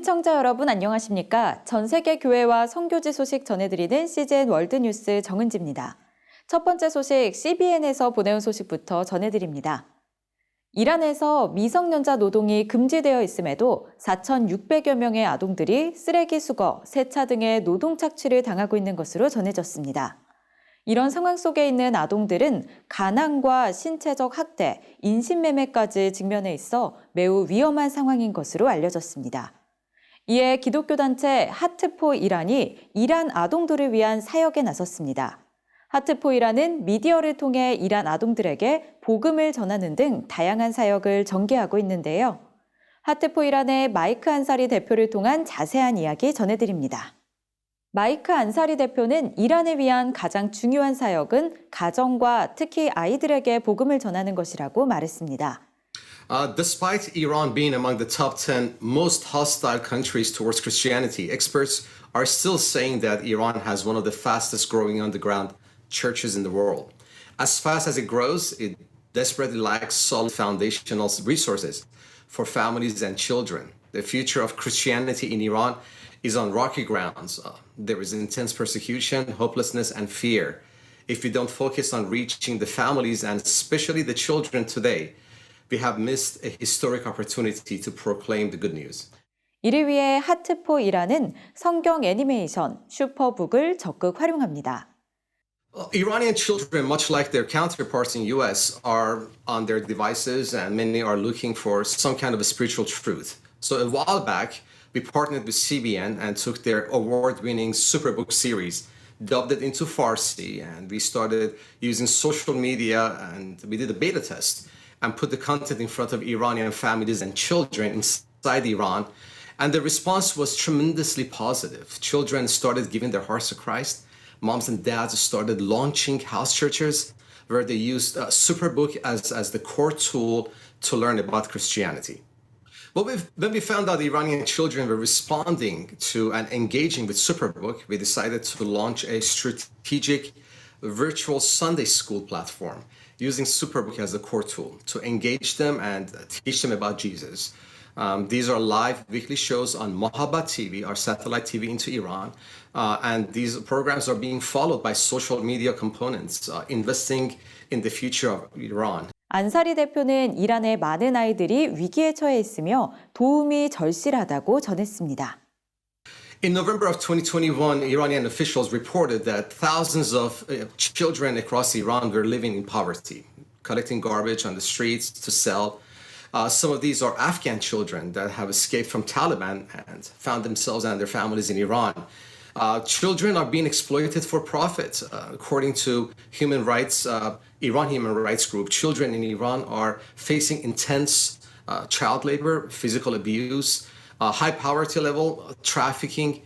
시청자 여러분 안녕하십니까? 전 세계 교회와 선교지 소식 전해드리는 CGN 월드뉴스 정은지입니다. 첫 번째 소식 CBN에서 보내온 소식부터 전해드립니다. 이란에서 미성년자 노동이 금지되어 있음에도 4,600여 명의 아동들이 쓰레기 수거, 세차 등의 노동 착취를 당하고 있는 것으로 전해졌습니다. 이런 상황 속에 있는 아동들은 가난과 신체적 학대, 인신매매까지 직면해 있어 매우 위험한 상황인 것으로 알려졌습니다. 이에 기독교 단체 하트포 이란이 이란 아동들을 위한 사역에 나섰습니다. 하트포 이란은 미디어를 통해 이란 아동들에게 복음을 전하는 등 다양한 사역을 전개하고 있는데요. 하트포 이란의 마이크 안사리 대표를 통한 자세한 이야기 전해드립니다. 마이크 안사리 대표는 이란을 위한 가장 중요한 사역은 가정과 특히 아이들에게 복음을 전하는 것이라고 말했습니다. Despite Iran being among the top 10 most hostile countries towards Christianity, experts are still saying that Iran has one of the fastest growing underground churches in the world. As fast as it grows, it desperately lacks solid foundational resources for families and children. The future of Christianity in Iran is on rocky grounds. There is intense persecution, hopelessness, and fear. If we don't focus on reaching the families and especially the children today, we have missed a historic opportunity to proclaim the good news. 이를 위해 하트포 이란은 성경 애니메이션 슈퍼북을 적극 활용합니다. Iranian children, much like their counterparts in US, are on their devices and many are looking for some kind of a spiritual truth. So a while back, we partnered with CBN and took their award-winning Superbook series, dubbed it into Farsi, and we started using social media and we did a beta test and put the content in front of Iranian families and children inside Iran. And the response was tremendously positive. Children started giving their hearts to Christ. Moms and dads started launching house churches where they used Superbook as the core tool to learn about Christianity. But when we found out Iranian children were responding to and engaging with Superbook, we decided to launch a strategic virtual Sunday school platform using Superbook as the core tool to engage them and teach them about Jesus. These are live weekly shows on Mohabbat TV, our satellite TV into Iran. And these programs are being followed by social media components, investing in the future of Iran. 안사리 대표는 이란의 많은 아이들이 위기에 처해 있으며 도움이 절실하다고 전했습니다. In November of 2021, Iranian officials reported that thousands of children across Iran were living in poverty, collecting garbage on the streets to sell. Some of these are Afghan children that have escaped from Taliban and found themselves and their families in Iran. Children are being exploited for profit. According to Iran Human Rights Group, children in Iran are facing intense child labor, physical abuse, high poverty level, trafficking,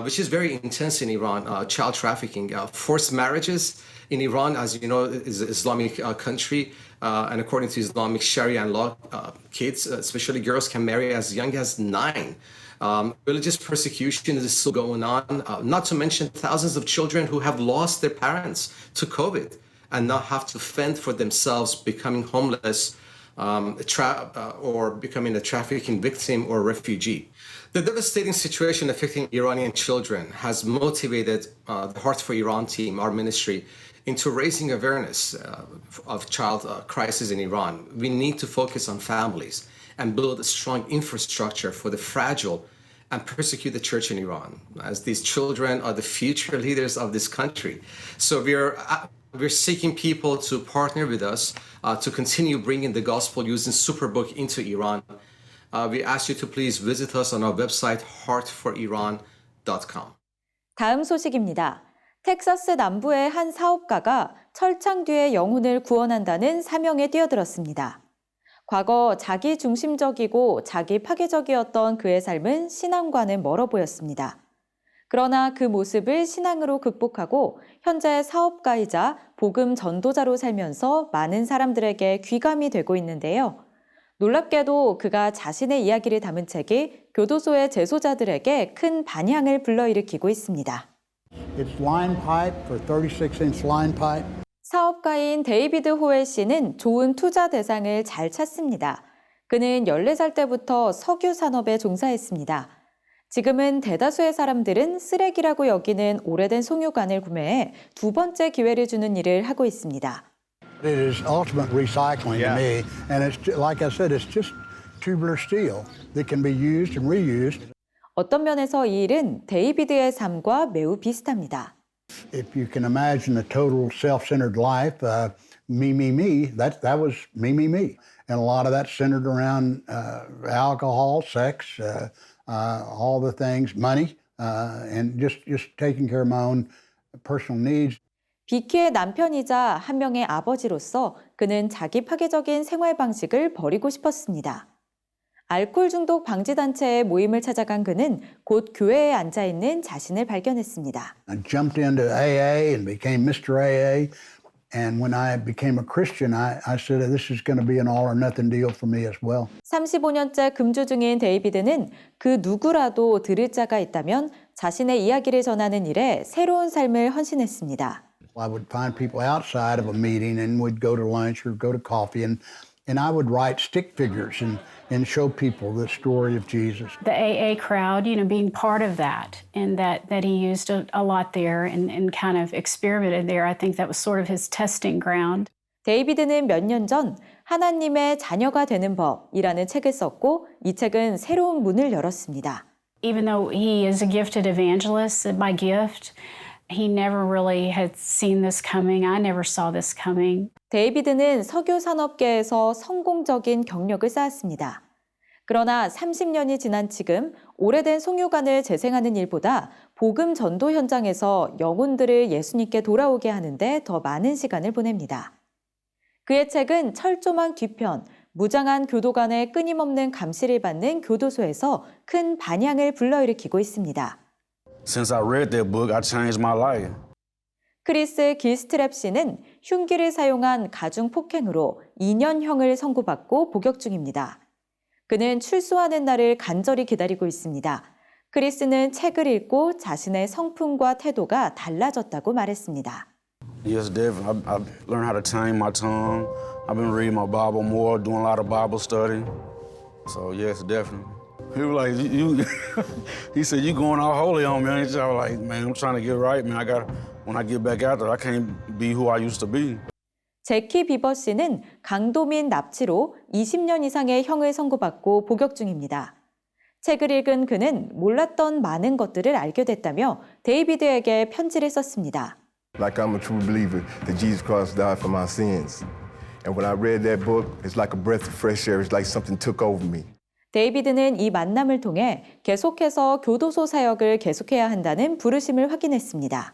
which is very intense in Iran, child trafficking, forced marriages. In Iran, as you know, is an Islamic country, and according to Islamic Sharia and law, kids, especially girls, can marry as young as 9. Religious persecution is still going on, not to mention thousands of children who have lost their parents to COVID and now have to fend for themselves, becoming homeless or becoming a trafficking victim or refugee. The devastating situation affecting Iranian children has motivated the Heart for Iran team, our ministry, into raising awareness of child crisis in Iran. We need to focus on families and build a strong infrastructure for the fragile and persecuted church in Iran, as these children are the future leaders of this country. So we're seeking people to partner with us to continue bringing the gospel using Superbook into Iran. We ask you to please visit us on our website, heartforiran.com. 다음 소식입니다. 텍사스 남부의 한 사업가가 철창 뒤의 영혼을 구원한다는 사명에 뛰어들었습니다. 과거 자기 중심적이고 자기 파괴적이었던 그의 삶은 신앙과는 멀어 보였습니다. 그러나 그 모습을 신앙으로 극복하고 현재 사업가이자 복음 전도자로 살면서 많은 사람들에게 귀감이 되고 있는데요. 놀랍게도 그가 자신의 이야기를 담은 책이 교도소의 재소자들에게 큰 반향을 불러일으키고 있습니다. It's line pipe for 36-inch line pipe. 사업가인 데이비드 호엘 씨는 좋은 투자 대상을 잘 찾습니다. 그는 14살 때부터 석유 산업에 종사했습니다. 지금은 대다수의 사람들은 쓰레기라고 여기는 오래된 송유관을 구매해 두 번째 기회를 주는 일을 하고 있습니다. It is ultimate recycling to me, and it's like I said, it's just tubular steel that can be used and reused. 어떤 면에서 이 일은 데이비드의 삶과 매우 비슷합니다. If you can imagine a total self-centered life, me, that was me. And a lot of that's centered around alcohol, sex, all the things, money, and just taking care of my own personal needs. 비키의 남편이자 한 명의 아버지로서 그는 자기 파괴적인 생활 방식을 버리고 싶었습니다. 알코올 중독 방지 단체의 모임을 찾아간 그는 곧 교회에 앉아 있는 자신을 발견했습니다. I jumped into AA and became Mr. AA. And when I became a Christian, I said, this is going to be an all or nothing deal for me as well. 35년째 금주 중인 데이비드는 그 누구라도 들을 자가 있다면 자신의 이야기를 전하는 일에 새로운 삶을 헌신했습니다. I would find people outside of a meeting and we'd go to lunch or go to coffee and I would write stick figures and show people the story of Jesus. The AA crowd, being part of that, and that he used a lot there and kind of experimented there. I think that was sort of his testing ground. 데이비드는 몇 년 전 하나님의 자녀가 되는 법이라는 책을 썼고 이 책은 새로운 문을 열었습니다. Even though he is a gifted evangelist by gift, he never really had seen this coming. I never saw this coming. 데이비드는 석유 산업계에서 성공적인 경력을 쌓았습니다. 그러나 30년이 지난 지금 오래된 송유관을 재생하는 일보다 복음 전도 현장에서 영혼들을 예수님께 돌아오게 하는데 더 많은 시간을 보냅니다. 그의 책은 철조망 뒤편, 무장한 교도관의 끊임없는 감시를 받는 교도소에서 큰 반향을 불러일으키고 있습니다. Since I read that book, I changed my life. 크리스 길스트랩 씨는 흉기를 사용한 가중 폭행으로 2년형을 선고받고 복역 중입니다. 그는 출소하는 날을 간절히 기다리고 있습니다. 크리스는 책을 읽고 자신의 성품과 태도가 달라졌다고 말했습니다. Yes, definitely. I've learned how to tame my tongue. I've been reading my Bible more, doing a lot of Bible study. So yes, definitely. He was like, he said, you going all holy on me. And I was like, man, I'm trying to get right, man. When I get back out there, I can't be who I used to be. 제키 비버 씨는 강도 및 납치로 20년 이상의 형을 선고받고 복역 중입니다. 책을 읽은 그는 몰랐던 많은 것들을 알게 됐다며 데이비드에게 편지를 썼습니다. Like I'm a true believer that Jesus Christ died for my sins. And when I read that book, it's like a breath of fresh air. It's like something took over me. 데이비드는 이 만남을 통해 계속해서 교도소 사역을 계속해야 한다는 부르심을 확인했습니다.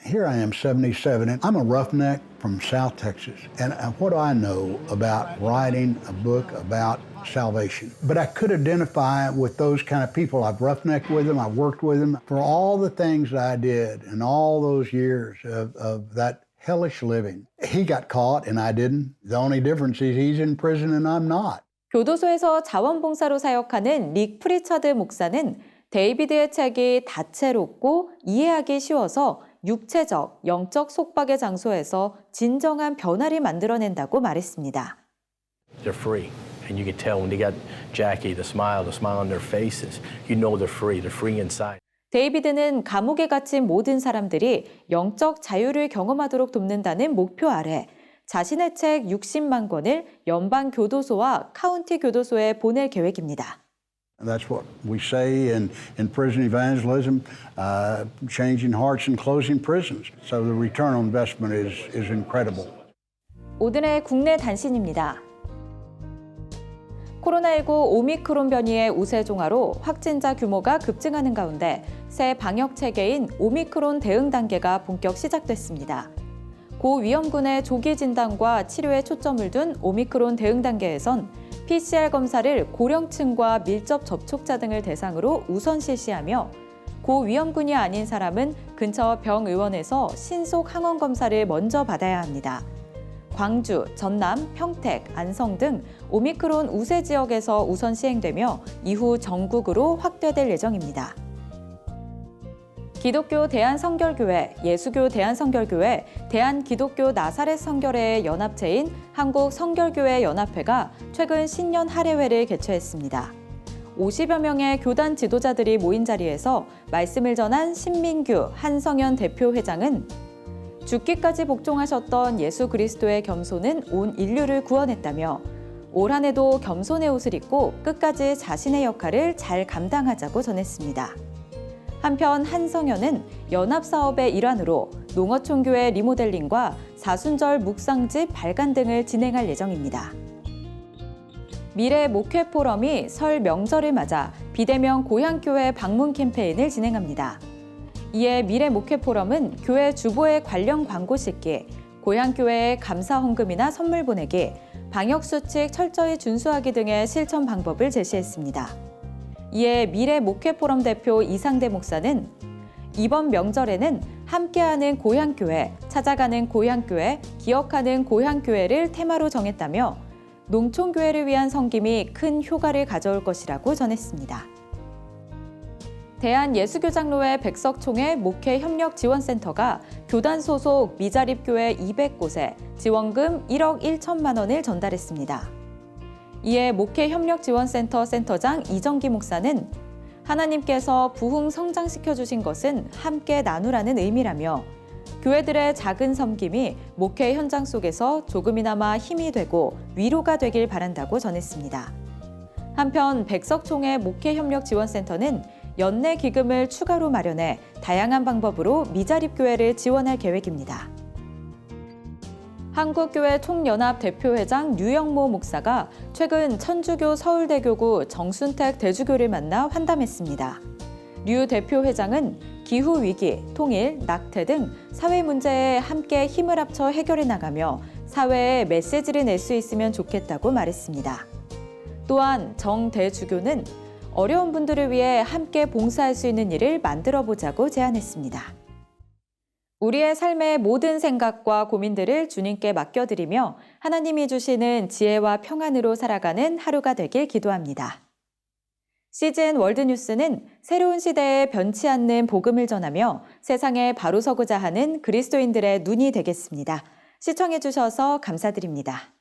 Here I am, 77, and I'm a roughneck from South Texas. And what do I know about writing a book about salvation? But I could identify with those kind of people. I've roughnecked with them, I've worked with them for all the things I did and all those years of that hellish living. He got caught and I didn't. The only difference is he's in prison and I'm not. 교도소에서 자원봉사로 사역하는 릭 프리처드 목사는 데이비드의 책이 다채롭고 이해하기 쉬워서 육체적, 영적 속박의 장소에서 진정한 변화를 만들어낸다고 말했습니다. They're free. And you can tell when they got Jackie, the smile on their faces, you know they're free inside. 데이비드는 감옥에 갇힌 모든 사람들이 영적 자유를 경험하도록 돕는다는 목표 아래 자신의 책 60만 권을 연방 교도소와 카운티 교도소에 보낼 계획입니다. That's what we say in prison evangelism, changing hearts and closing prisons. So the return on investment is incredible. 오늘의 국내 단신입니다. 코로나19 오미크론 변이의 우세종화로 확진자 규모가 급증하는 가운데 새 방역 체계인 오미크론 대응 단계가 본격 시작됐습니다. 고위험군의 조기 진단과 치료에 초점을 둔 오미크론 대응 단계에선 PCR 검사를 고령층과 밀접 접촉자 등을 대상으로 우선 실시하며 고위험군이 아닌 사람은 근처 병의원에서 신속 항원 검사를 먼저 받아야 합니다. 광주, 전남, 평택, 안성 등 오미크론 우세 지역에서 우선 시행되며 이후 전국으로 확대될 예정입니다. 기독교 대한성결교회, 예수교 대한성결교회, 대한기독교 나사렛 성결회의 연합체인 한국성결교회 연합회가 최근 신년 할애회를 개최했습니다. 50여 명의 교단 지도자들이 모인 자리에서 말씀을 전한 신민규 한성현 대표 회장은 죽기까지 복종하셨던 예수 그리스도의 겸손은 온 인류를 구원했다며 올 한 해도 겸손의 옷을 입고 끝까지 자신의 역할을 잘 감당하자고 전했습니다. 한편 한성현은 연합사업의 일환으로 농어촌교회 리모델링과 사순절 묵상집 발간 등을 진행할 예정입니다. 미래 목회 포럼이 설 명절을 맞아 비대면 고향교회 방문 캠페인을 진행합니다. 이에 미래 목회 포럼은 교회 주보에 관련 광고 싣기, 고향교회에 감사 헌금이나 선물 보내기, 방역수칙 철저히 준수하기 등의 실천 방법을 제시했습니다. 이에 미래 목회 포럼 대표 이상대 목사는 이번 명절에는 함께하는 고향교회, 찾아가는 고향교회, 기억하는 고향교회를 테마로 정했다며 농촌교회를 위한 섬김이 큰 효과를 가져올 것이라고 전했습니다. 대한예수교장로회 백석총회 목회협력지원센터가 교단 소속 미자립교회 200곳에 지원금 1억 1천만 원을 전달했습니다. 이에 목회협력지원센터 센터장 이정기 목사는 하나님께서 부흥 성장시켜 주신 것은 함께 나누라는 의미라며 교회들의 작은 섬김이 목회 현장 속에서 조금이나마 힘이 되고 위로가 되길 바란다고 전했습니다. 한편 백석총회 목회협력지원센터는 연내 기금을 추가로 마련해 다양한 방법으로 미자립교회를 지원할 계획입니다. 한국교회 총연합 대표회장 류영모 목사가 최근 천주교 서울대교구 정순택 대주교를 만나 환담했습니다. 류 대표회장은 기후위기, 통일, 낙태 등 사회 문제에 함께 힘을 합쳐 해결해 나가며 사회에 메시지를 낼 수 있으면 좋겠다고 말했습니다. 또한 정 대주교는 어려운 분들을 위해 함께 봉사할 수 있는 일을 만들어 보자고 제안했습니다. 우리의 삶의 모든 생각과 고민들을 주님께 맡겨드리며 하나님이 주시는 지혜와 평안으로 살아가는 하루가 되길 기도합니다. CGN 월드뉴스는 새로운 시대에 변치 않는 복음을 전하며 세상에 바로 서고자 하는 그리스도인들의 눈이 되겠습니다. 시청해 주셔서 감사드립니다.